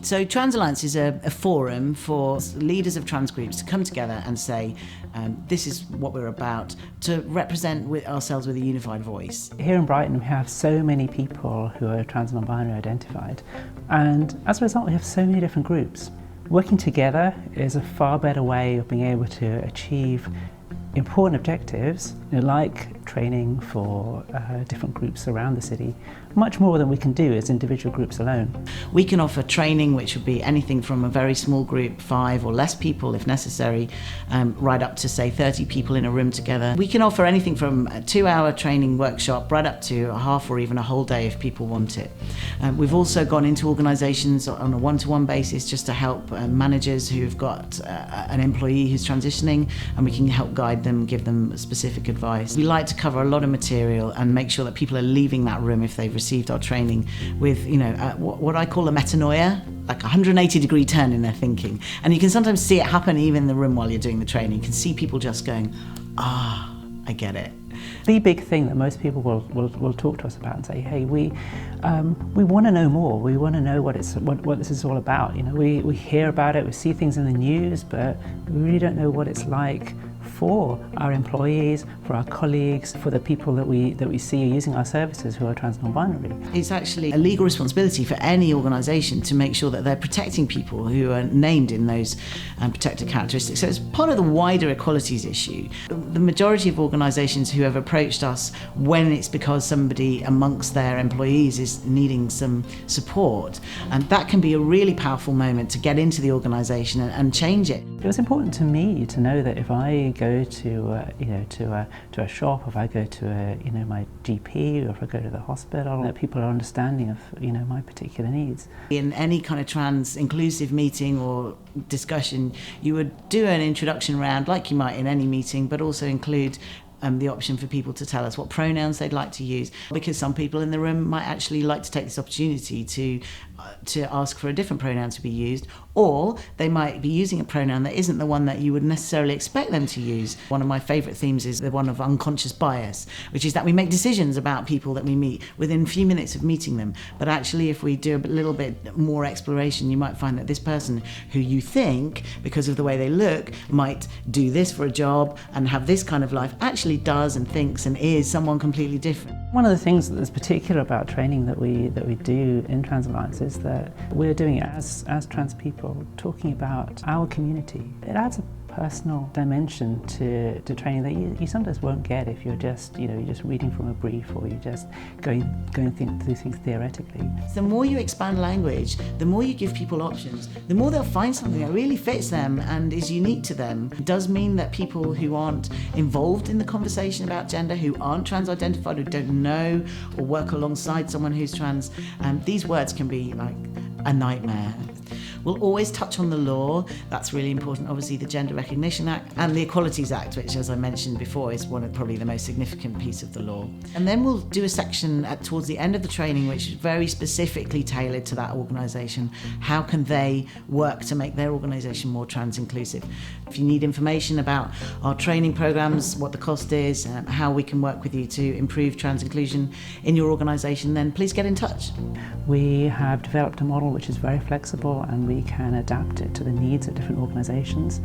So Trans Alliance is a forum for leaders of trans groups to come together and say, this is what we're about, to represent ourselves with a unified voice. Here in Brighton we have so many people who are trans and non-binary identified, and as a result we have so many different groups. Working together is a far better way of being able to achieve important objectives, like training for different groups around the city, much more than we can do as individual groups alone. We can offer training which would be anything from a very small group, 5 or less people if necessary, right up to say 30 people in a room together. We can offer anything from a 2-hour training workshop right up to a half or even a whole day if people want it. We've also gone into organisations on a one-to-one basis just to help managers who've got an employee who's transitioning, and we can help guide them, give them specific advice. We like to cover a lot of material and make sure that people are leaving that room if they've received our training with, what I call a metanoia, like a 180-degree turn in their thinking. And you can sometimes see it happen even in the room while you're doing the training. You can see people just going, I get it. The big thing that most people will talk to us about and say, hey, we want to know more. We want to know what this is all about. We hear about it, we see things in the news, but we really don't know what it's like for our employees, for our colleagues, for the people that we see using our services who are trans non-binary. It's actually a legal responsibility for any organisation to make sure that they're protecting people who are named in those protected characteristics. So it's part of the wider equalities issue. The majority of organisations who have approached us when it's because somebody amongst their employees is needing some support, and that can be a really powerful moment to get into the organisation and change it. It was important to me to know that if I go to a shop, if I go to my GP, or if I go to the hospital, that people are understanding of my particular needs. In any kind of trans inclusive meeting or discussion, you would do an introduction round like you might in any meeting, but also include the option for people to tell us what pronouns they'd like to use, because some people in the room might actually like to take this opportunity to ask for a different pronoun to be used, or they might be using a pronoun that isn't the one that you would necessarily expect them to use. One of my favourite themes is the one of unconscious bias, which is that we make decisions about people that we meet within a few minutes of meeting them, but actually if we do a little bit more exploration, you might find that this person who you think, because of the way they look, might do this for a job and have this kind of life, actually does and thinks and is someone completely different. One of the things that's particular about training that we do in Trans Alliance is that we're doing it as trans people, talking about our community. It adds a personal dimension to training that you sometimes won't get if you're just reading from a brief, or you're just going through things theoretically. The more you expand language, the more you give people options, the more they'll find something that really fits them and is unique to them. It does mean that people who aren't involved in the conversation about gender, who aren't trans identified, who don't know or work alongside someone who's trans, these words can be like a nightmare. We'll always touch on the law. That's really important. Obviously the Gender Recognition Act and the Equalities Act, which, as I mentioned before, is one of probably the most significant piece of the law. And then we'll do a section towards the end of the training which is very specifically tailored to that organisation. How can they work to make their organisation more trans inclusive? If you need information about our training programmes, what the cost is, how we can work with you to improve trans inclusion in your organisation, then please get in touch. We have developed a model which is very flexible, and we can adapt it to the needs of different organisations.